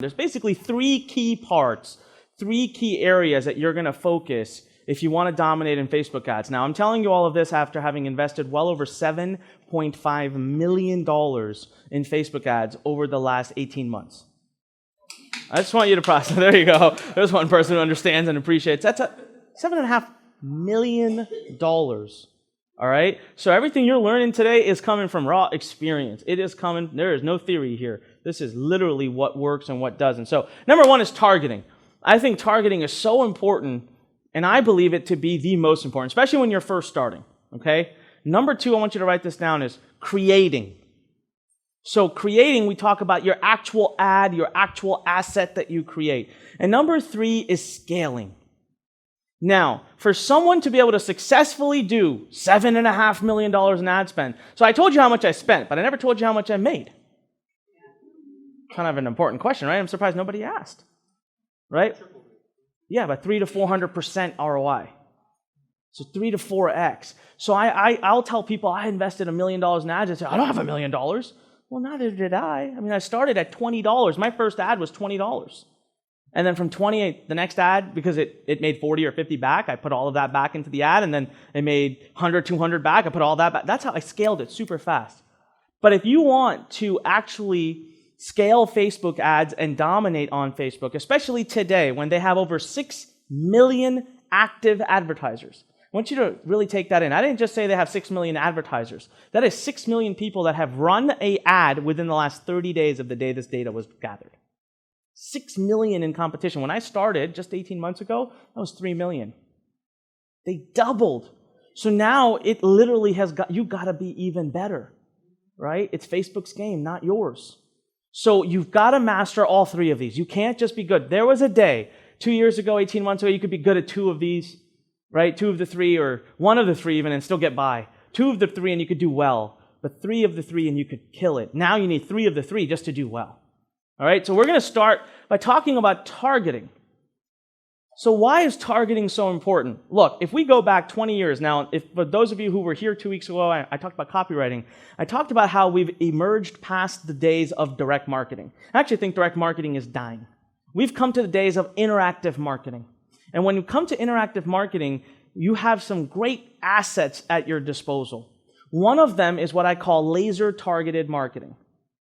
There's basically three key parts, three key areas that you're going to focus if you want to dominate in Facebook ads. Now, I'm telling you all of this after having invested well over $7.5 million in Facebook ads over the last 18 months. I just want you to process. There you go. There's one person who understands and appreciates. That's $7.5 million. All right? So everything you're learning today is coming from raw experience. It is coming. There is no theory here. This is literally what works and what doesn't. So number one is targeting. I think targeting is so important, and I believe it to be the most important, especially when you're first starting. Okay? Number two, I want you to write this down, is creating. So creating, we talk about your actual ad, your actual asset that you create. And number three is scaling. Now, for someone to be able to successfully do $7.5 million in ad spend, so I told you how much I spent, but I never told you how much I made. Kind of an important question, right? I'm surprised nobody asked, right? Yeah, but 300 to 400% ROI. So 3 to 4x. So I'll tell people I invested $1 million in ads. I say, I don't have $1 million. Well, neither did I. I mean, I started at $20. My first ad was $20. And then from 28, the next ad, because it made 40 or 50 back, I put all of that back into the ad, and then it made 100, 200 back, I put all that back. That's how I scaled it super fast. But if you want to actually scale Facebook ads and dominate on Facebook, especially today when they have over 6 million active advertisers, I want you to really take that in. I didn't just say they have 6 million advertisers. That is 6 million people that have run an ad within the last 30 days of the day this data was gathered. 6 million in competition. When I started just 18 months ago, that was 3 million. They doubled. So now it literally has got, you got to be even better, right? It's Facebook's game, not yours. So you've got to master all three of these. You can't just be good. There was a day, 2 years ago, 18 months ago, you could be good at 2 of these, right? 2 of the 3, or 1 of the 3 even, and still get by. 2 of the 3 and you could do well, but 3 of the 3 and you could kill it. Now you need 3 of the 3 just to do well. All right, so we're going to start by talking about targeting. So why is targeting so important? Look, if we go back 20 years now, for those of you who were here 2 weeks ago, I talked about copywriting. I talked about how we've emerged past the days of direct marketing. I actually think direct marketing is dying. We've come to the days of interactive marketing. And when you come to interactive marketing, you have some great assets at your disposal. One of them is what I call laser-targeted marketing.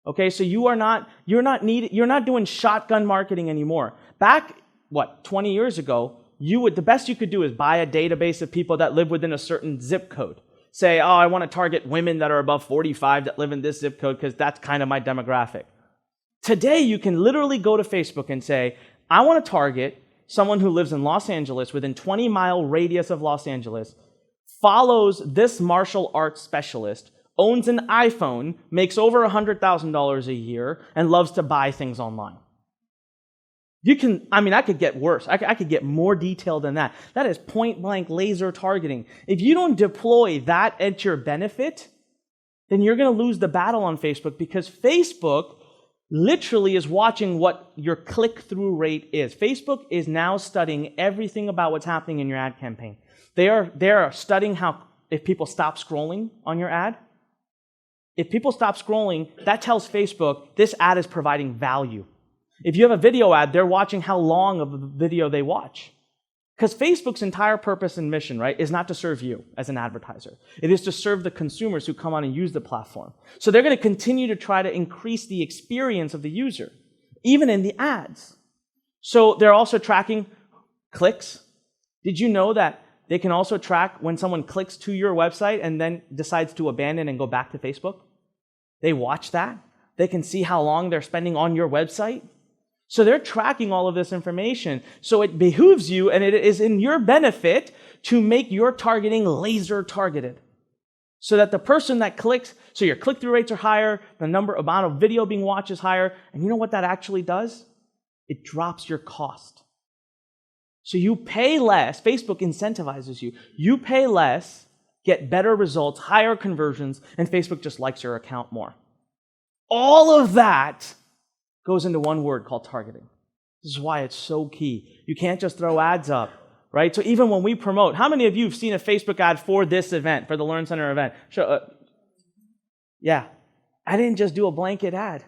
Okay, so you're not doing shotgun marketing anymore. Back, 20 years ago, the best you could do is buy a database of people that live within a certain zip code. Say, oh, I want to target women that are above 45 that live in this zip code because that's kind of my demographic. Today, you can literally go to Facebook and say, I want to target someone who lives in Los Angeles within 20-mile radius of Los Angeles, follows this martial arts specialist, owns an iPhone, makes over $100,000 a year, and loves to buy things online. I could get worse. I could get more detailed than that. That is point-blank laser targeting. If you don't deploy that at your benefit, then you're going to lose the battle on Facebook, because Facebook literally is watching what your click-through rate is. Facebook is now studying everything about what's happening in your ad campaign. They are studying if people stop scrolling on your ad. If people stop scrolling, that tells Facebook this ad is providing value. If you have a video ad, they're watching how long of a video they watch. Because Facebook's entire purpose and mission, right, is not to serve you as an advertiser. It is to serve the consumers who come on and use the platform. So they're going to continue to try to increase the experience of the user, even in the ads. So they're also tracking clicks. Did you know that they can also track when someone clicks to your website and then decides to abandon and go back to Facebook? They watch that. They can see how long they're spending on your website. So they're tracking all of this information. So it behooves you, and it is in your benefit, to make your targeting laser targeted. So that the person that clicks, so your click-through rates are higher, the amount of video being watched is higher, and you know what that actually does? It drops your cost. So you pay less, Facebook incentivizes you. You pay less, get better results, higher conversions, and Facebook just likes your account more. All of that goes into one word called targeting. This is why it's so key. You can't just throw ads up, right? So even when we promote, how many of you have seen a Facebook ad for this event, for the Lurn Center event? Yeah. I didn't just do a blanket ad.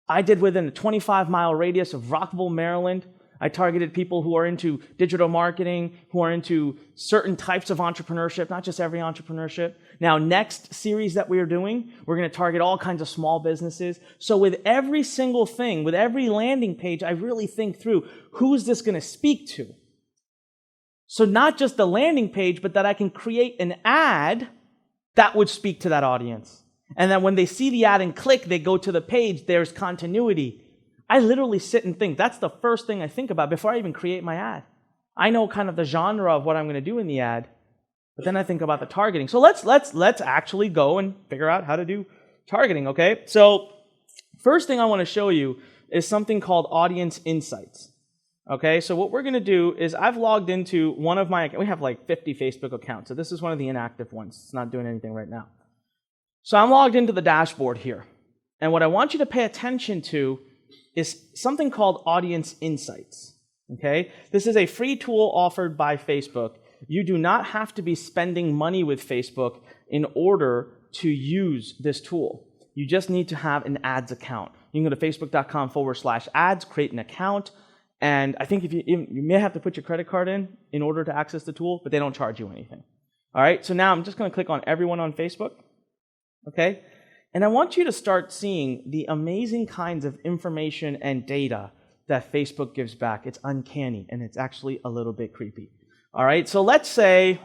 I did within a 25-mile radius of Rockville, Maryland. I targeted people who are into digital marketing, who are into certain types of entrepreneurship, not just every entrepreneurship. Now, next series that we are doing, we're going to target all kinds of small businesses. So with every single thing, with every landing page, I really think through, who's this going to speak to? So not just the landing page, but that I can create an ad that would speak to that audience. And then when they see the ad and click, they go to the page, there's continuity. I literally sit and think. That's the first thing I think about before I even create my ad. I know kind of the genre of what I'm going to do in the ad, but then I think about the targeting. So let's actually go and figure out how to do targeting, okay? So first thing I want to show you is something called Audience Insights. Okay, so what we're going to do is I've logged into one of my, we have like 50 Facebook accounts, so this is one of the inactive ones. It's not doing anything right now. So I'm logged into the dashboard here. And what I want you to pay attention to is something called Audience Insights. Okay, this is a free tool offered by Facebook. You do not have to be spending money with Facebook in order to use this tool. You just need to have an ads account. You can go to facebook.com/ads, create an account. And I think if you may have to put your credit card in order to access the tool, but they don't charge you anything. All right, so now I'm just going to click on everyone on Facebook, okay? And I want you to start seeing the amazing kinds of information and data that Facebook gives back. It's uncanny, and it's actually a little bit creepy. All right, so let's say,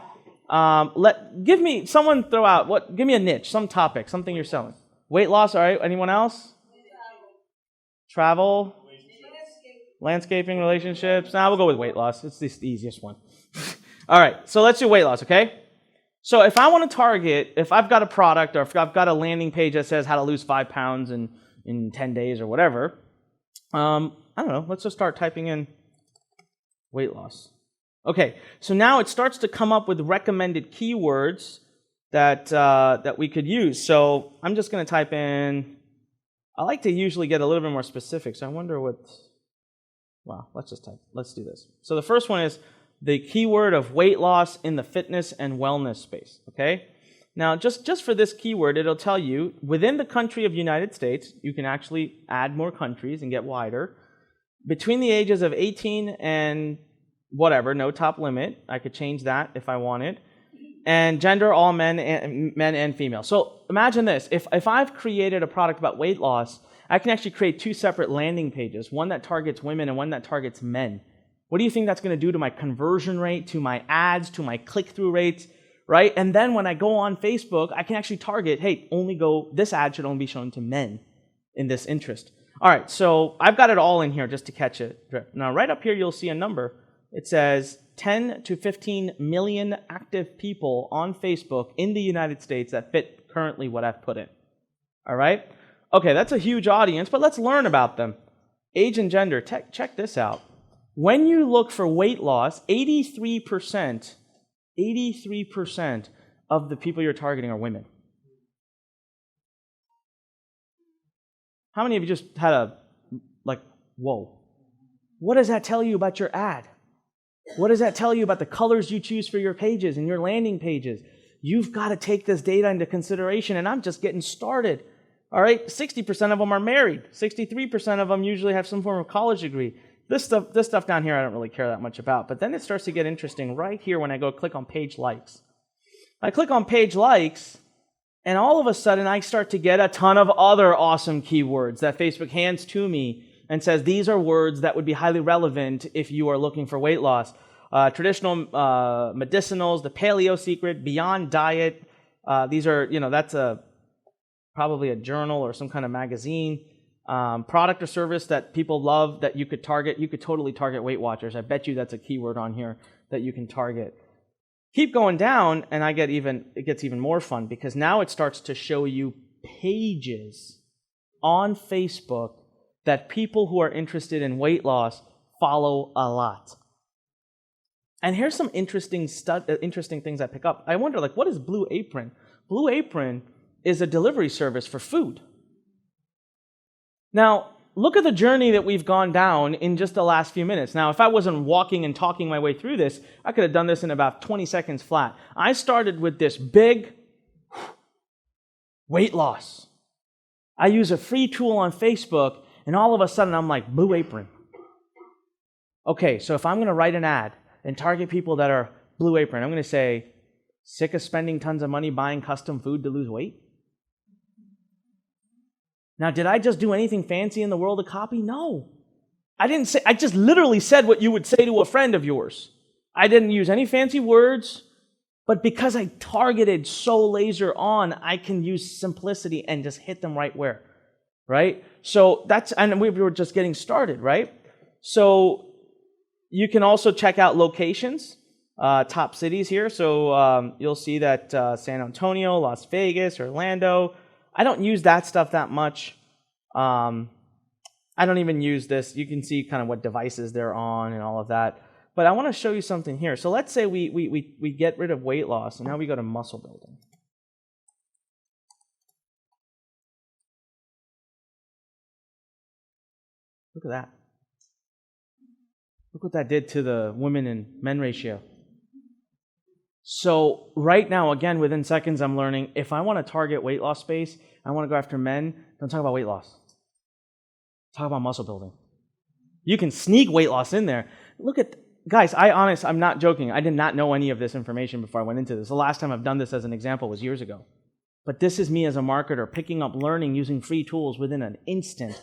give me a niche, some topic, something you're selling. Weight loss, all right, anyone else? Travel. Landscaping, relationships. Now we'll go with weight loss. It's the easiest one. All right, so let's do weight loss, okay? So if I want to target, if I've got a product or if I've got a landing page that says how to lose 5 pounds in 10 days or whatever, I don't know, let's just start typing in weight loss. Okay, so now it starts to come up with recommended keywords that we could use. So I'm just going to type in, I like to usually get a little bit more specific, so I wonder what... Wow, let's do this. So the first one is the keyword of weight loss in the fitness and wellness space, okay? Now, just for this keyword, it'll tell you, within the country of United States, you can actually add more countries and get wider. Between the ages of 18 and whatever, no top limit, I could change that if I wanted. And gender, all men and female. So imagine this, if I've created a product about weight loss, I can actually create 2 separate landing pages, one that targets women and one that targets men. What do you think that's going to do to my conversion rate, to my ads, to my click-through rates, right? And then when I go on Facebook, I can actually target, hey, this ad should only be shown to men in this interest. All right, so I've got it all in here just to catch it. Now, right up here, you'll see a number. It says 10 to 15 million active people on Facebook in the United States that fit currently what I've put in. All right? Okay, that's a huge audience, but let's learn about them. Age and gender, check this out. When you look for weight loss, 83% of the people you're targeting are women. How many of you just had whoa. What does that tell you about your ad? What does that tell you about the colors you choose for your pages and your landing pages? You've got to take this data into consideration, and I'm just getting started. All right, 60% of them are married. 63% of them usually have some form of college degree. This stuff down here I don't really care that much about. But then it starts to get interesting right here when I go click on page likes. I click on page likes, and all of a sudden I start to get a ton of other awesome keywords that Facebook hands to me and says these are words that would be highly relevant if you are looking for weight loss. Traditional medicinals, the paleo secret, beyond diet. These are, that's probably a journal or some kind of magazine. Product or service that people love that you could target. You could totally target Weight Watchers. I bet you that's a keyword on here that you can target. Keep going down, and it gets even more fun because now it starts to show you pages on Facebook that people who are interested in weight loss follow a lot. And here's some interesting things I pick up. I wonder, what is Blue Apron? Blue Apron is a delivery service for food. Now, look at the journey that we've gone down in just the last few minutes. Now, if I wasn't walking and talking my way through this, I could have done this in about 20 seconds flat. I started with this big weight loss. I use a free tool on Facebook, And all of a sudden, I'm like, Blue Apron. Okay, so if I'm going to write an ad and target people that are Blue Apron, I'm going to say, sick of spending tons of money buying custom food to lose weight? Now, did I just do anything fancy in the world of copy? No. I just literally said what you would say to a friend of yours. I didn't use any fancy words, but because I targeted so laser on, I can use simplicity and just hit them right where, right? So and we were just getting started, right? So you can also check out locations, top cities here. So you'll see that San Antonio, Las Vegas, Orlando. I don't use that stuff that much. I don't even use this. You can see kind of what devices they're on and all of that. But I want to show you something here. So let's say we get rid of weight loss, and now we go to muscle building. Look at that. Look what that did to the women and men ratio. So right now, again, within seconds, I'm learning if I want to target weight loss space, I want to go after men, don't talk about weight loss. Talk about muscle building. You can sneak weight loss in there. Look at, guys, I'm not joking. I did not know any of this information before I went into this. The last time I've done this as an example was years ago. But this is me as a marketer picking up learning using free tools within an instant